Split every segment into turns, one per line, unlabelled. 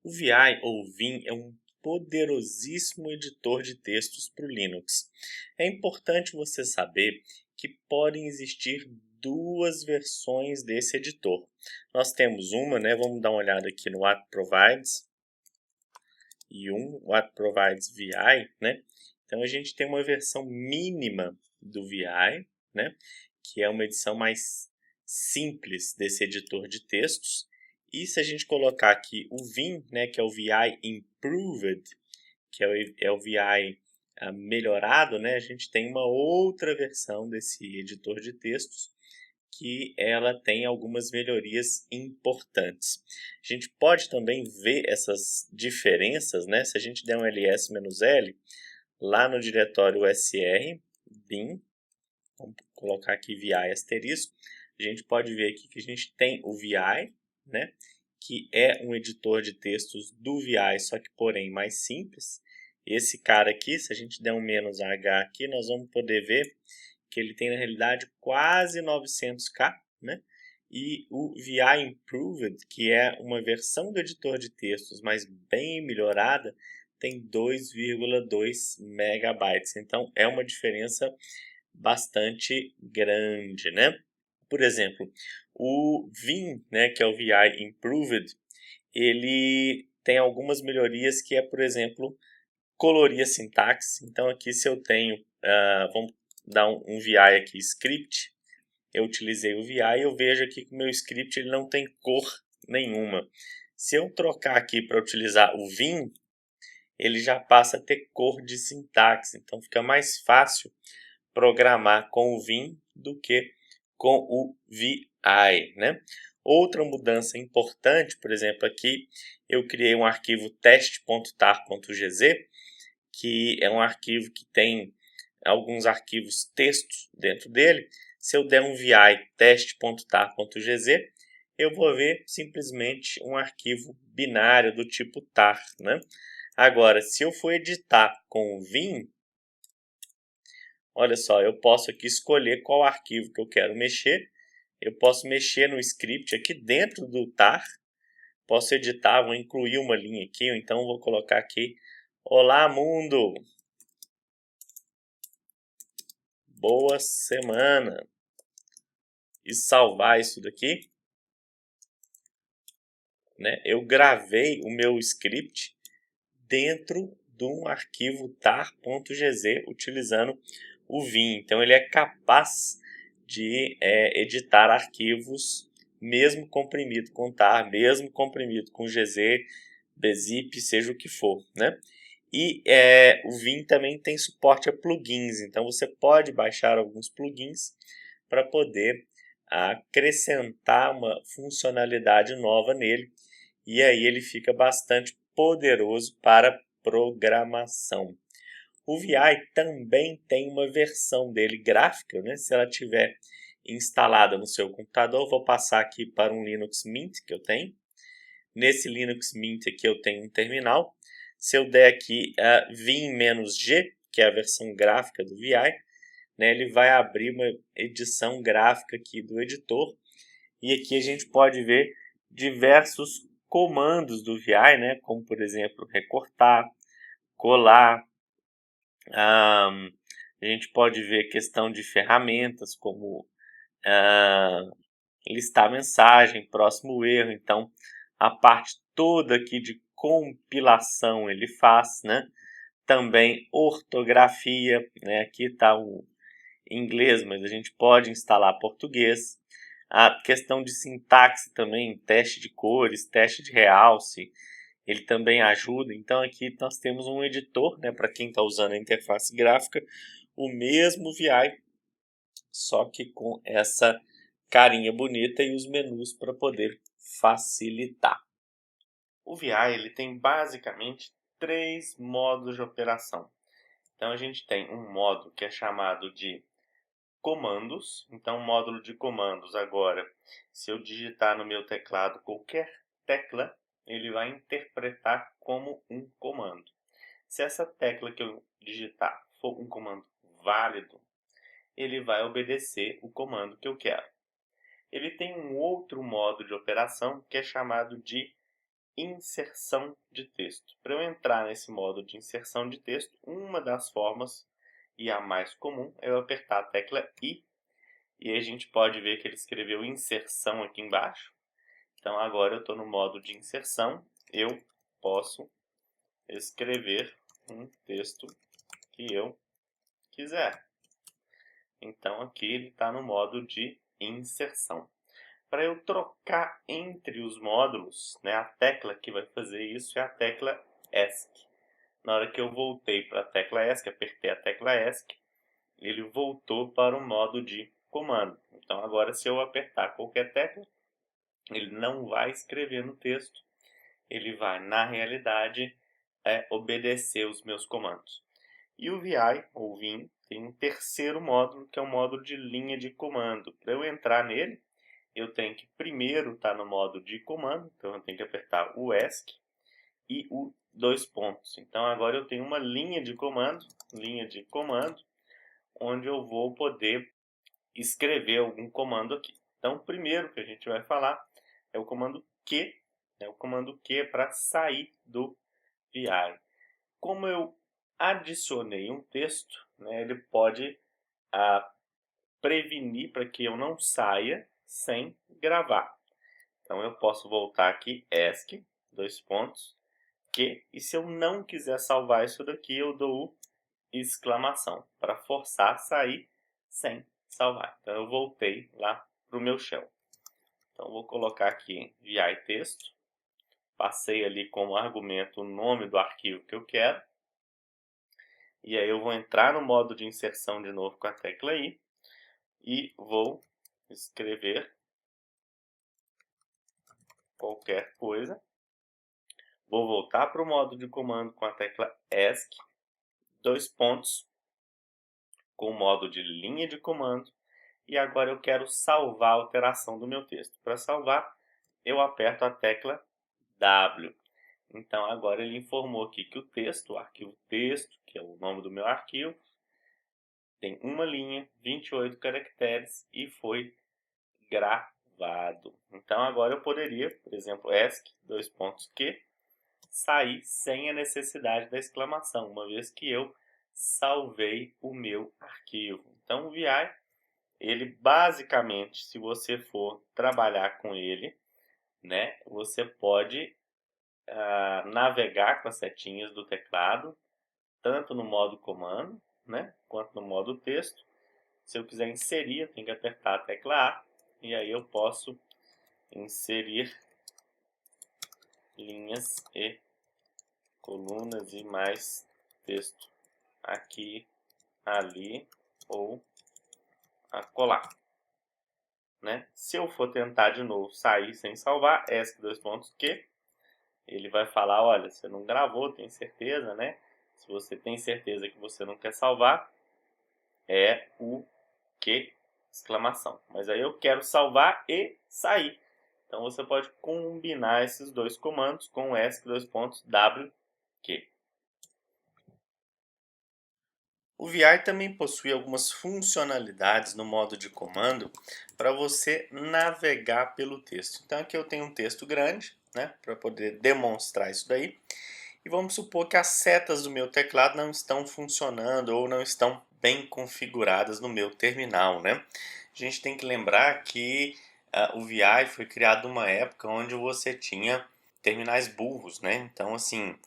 O VI ou Vim é um poderosíssimo editor de textos para o Linux. É importante você saber que podem existir duas versões desse editor. Nós temos uma, vamos dar uma olhada aqui no What Provides, e What Provides VI, Então a gente tem uma versão mínima do VI, que é uma edição mais simples desse editor de textos. E se a gente colocar aqui o Vim, que é o VI Improved, que é o VI melhorado, a gente tem uma outra versão desse editor de textos que ela tem algumas melhorias importantes. A gente pode também ver essas diferenças, se a gente der um ls-l lá no diretório usr bin, vamos colocar aqui vi asterisco, a gente pode ver aqui que a gente tem o vi, que é um editor de textos do vi, só que porém mais simples. Esse cara aqui, se a gente der um "-h" aqui, nós vamos poder ver que ele tem na realidade quase 900k, E o VI Improved, que é uma versão do editor de textos, mas bem melhorada, tem 2,2 megabytes. Então é uma diferença bastante grande, Por exemplo, o Vim, que é o VI Improved, ele tem algumas melhorias que é, por exemplo, colorir a sintaxe. Então aqui se eu tenho, vamos dar um VI aqui, script, eu utilizei o VI e eu vejo aqui que o meu script ele não tem cor nenhuma. Se eu trocar aqui para utilizar o Vim, ele já passa a ter cor de sintaxe. Então fica mais fácil programar com o Vim do que com o VI, Outra mudança importante, por exemplo, aqui eu criei um arquivo test.tar.gz, que é um arquivo que tem alguns arquivos textos dentro dele. Se eu der um vi test.tar.gz, eu vou ver simplesmente um arquivo binário do tipo tar, Agora, se eu for editar com o Vim, olha só, eu posso aqui escolher qual arquivo que eu quero mexer. Eu posso mexer no script aqui dentro do tar. Posso editar, vou incluir uma linha aqui, ou então vou colocar aqui: "Olá, mundo! Boa semana!" E salvar isso daqui. Eu gravei o meu script dentro de um arquivo tar.gz utilizando o Vim. Então ele é capaz de editar arquivos mesmo comprimido com tar, mesmo comprimido com gz, bzip, seja o que for, E o Vim também tem suporte a plugins, então você pode baixar alguns plugins para poder acrescentar uma funcionalidade nova nele, e aí ele fica bastante poderoso para programação. O VI também tem uma versão dele gráfica, se ela tiver instalada no seu computador. Vou passar aqui para um Linux Mint que eu tenho. Nesse Linux Mint aqui eu tenho um terminal. Se eu der aqui Vim-G, que é a versão gráfica do VI, ele vai abrir uma edição gráfica aqui do editor. E aqui a gente pode ver diversos comandos do VI, como por exemplo recortar, colar. A gente pode ver questão de ferramentas como listar mensagem, próximo erro. Então a parte toda aqui de compilação ele faz, Também ortografia, aqui está o inglês, mas a gente pode instalar português. A questão de sintaxe também, teste de cores, teste de realce, ele também ajuda. Então aqui nós temos um editor, para quem está usando a interface gráfica, o mesmo VI, só que com essa carinha bonita e os menus para poder facilitar. O VI ele tem basicamente 3 modos de operação. Então a gente tem um modo que é chamado de comandos. Então, módulo de comandos agora, se eu digitar no meu teclado qualquer tecla, ele vai interpretar como um comando. Se essa tecla que eu digitar for um comando válido, ele vai obedecer o comando que eu quero. Ele tem um outro modo de operação que é chamado de inserção de texto. Para eu entrar nesse modo de inserção de texto, uma das formas, e a mais comum, é eu apertar a tecla I, e aí a gente pode ver que ele escreveu inserção aqui embaixo. Então agora eu estou no modo de inserção, eu posso escrever um texto que eu quiser. Então aqui ele está no modo de inserção. Para eu trocar entre os módulos, né, a tecla que vai fazer isso é a tecla ESC. Na hora que eu voltei para a tecla ESC, apertei a tecla ESC, ele voltou para o modo de comando. Então agora se eu apertar qualquer tecla, ele não vai escrever no texto, ele vai, na realidade, obedecer os meus comandos. E o VI, ou Vim, tem um terceiro módulo, que é o módulo de linha de comando. Para eu entrar nele, eu tenho que primeiro estar no modo de comando, então eu tenho que apertar o ESC e o dois pontos. Então agora eu tenho uma linha de comando, onde eu vou poder escrever algum comando aqui. Então o primeiro que a gente vai falar é o comando Q, o comando Q é para sair do VI. Como eu adicionei um texto, né, ele pode prevenir para que eu não saia sem gravar. Então eu posso voltar aqui, ESC, dois pontos, Q, e se eu não quiser salvar isso daqui, eu dou o exclamação, para forçar a sair sem salvar. Então eu voltei lá para o meu shell. Então vou colocar aqui VI texto, passei ali como argumento o nome do arquivo que eu quero, e aí eu vou entrar no modo de inserção de novo com a tecla I, e vou escrever qualquer coisa. Vou voltar para o modo de comando com a tecla ESC, dois pontos, com o modo de linha de comando, e agora eu quero salvar a alteração do meu texto. Para salvar, eu aperto a tecla W. Então agora ele informou aqui que o texto, o arquivo texto, que é o nome do meu arquivo, tem uma linha, 28 caracteres e foi gravado. Então agora eu poderia, por exemplo, ESC, dois pontos Q, sair sem a necessidade da exclamação, uma vez que eu salvei o meu arquivo. Então o VI, ele basicamente, se você for trabalhar com ele, né, você pode navegar com as setinhas do teclado, tanto no modo comando, né, quanto no modo texto. Se eu quiser inserir, eu tenho que apertar a tecla A, e aí eu posso inserir linhas e colunas e mais texto aqui, ali ou acolá, né? Se eu for tentar de novo sair sem salvar, ESC dois pontos Q, ele vai falar, olha, você não gravou, tem certeza, né? Se você tem certeza que você não quer salvar, é o Q, exclamação. Mas aí eu quero salvar e sair. Então você pode combinar esses dois comandos com o ESC dois pontos WQ. O VI também possui algumas funcionalidades no modo de comando para você navegar pelo texto. Então aqui eu tenho um texto grande, né, para poder demonstrar isso daí. E vamos supor que as setas do meu teclado não estão funcionando ou não estão bem configuradas no meu terminal, né? A gente tem que lembrar que o VI foi criado numa época onde você tinha terminais burros, né? Então assim,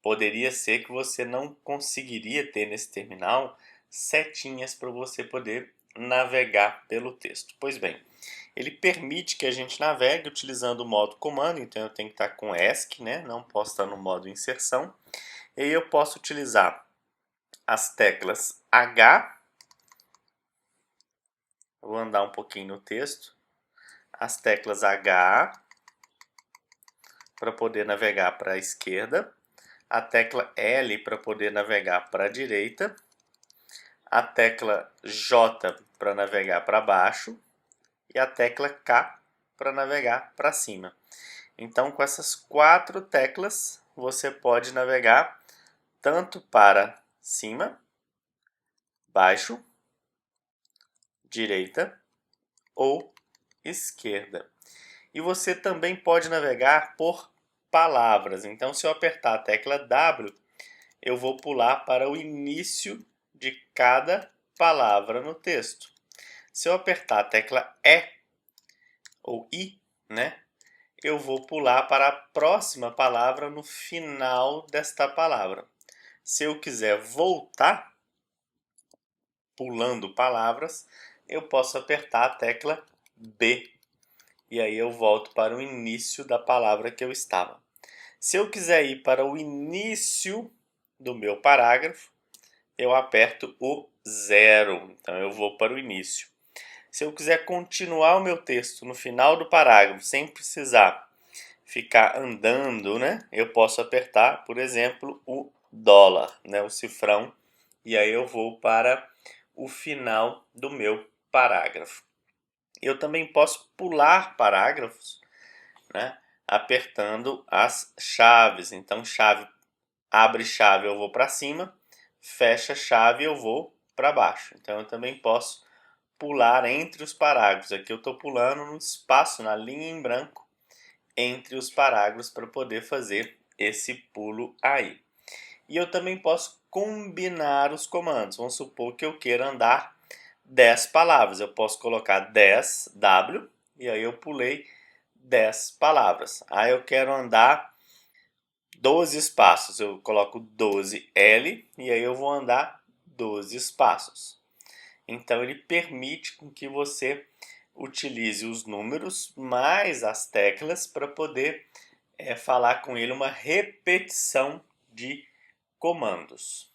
poderia ser que você não conseguiria ter nesse terminal setinhas para você poder navegar pelo texto. Pois bem, ele permite que a gente navegue utilizando o modo comando, então eu tenho que estar com ESC, né? Não posso estar no modo inserção. E aí eu posso utilizar as teclas H, vou andar um pouquinho no texto, as teclas H para poder navegar para a esquerda, a tecla L para poder navegar para a direita, a tecla J para navegar para baixo e a tecla K para navegar para cima. Então, com essas quatro teclas, você pode navegar tanto para cima, baixo, direita ou esquerda. E você também pode navegar por palavras. Então, se eu apertar a tecla W, eu vou pular para o início de cada palavra no texto. Se eu apertar a tecla E, ou I, né, eu vou pular para a próxima palavra no final desta palavra. Se eu quiser voltar, pulando palavras, eu posso apertar a tecla B. E aí eu volto para o início da palavra que eu estava. Se eu quiser ir para o início do meu parágrafo, eu aperto o 0. Então eu vou para o início. Se eu quiser continuar o meu texto no final do parágrafo, sem precisar ficar andando, né? Eu posso apertar, por exemplo, o dólar, né? O cifrão, e aí eu vou para o final do meu parágrafo. Eu também posso pular parágrafos, né? Apertando as chaves. Então, chave, abre chave, eu vou para cima, fecha chave, eu vou para baixo. Então, eu também posso pular entre os parágrafos. Aqui eu estou pulando no espaço, na linha em branco, entre os parágrafos para poder fazer esse pulo aí. E eu também posso combinar os comandos. Vamos supor que eu queira andar 10 palavras. Eu posso colocar 10W e aí eu pulei 10 palavras. Aí eu quero andar 12 espaços. Eu coloco 12L e aí eu vou andar 12 espaços. Então ele permite com que você utilize os números mais as teclas para poder falar com ele uma repetição de comandos.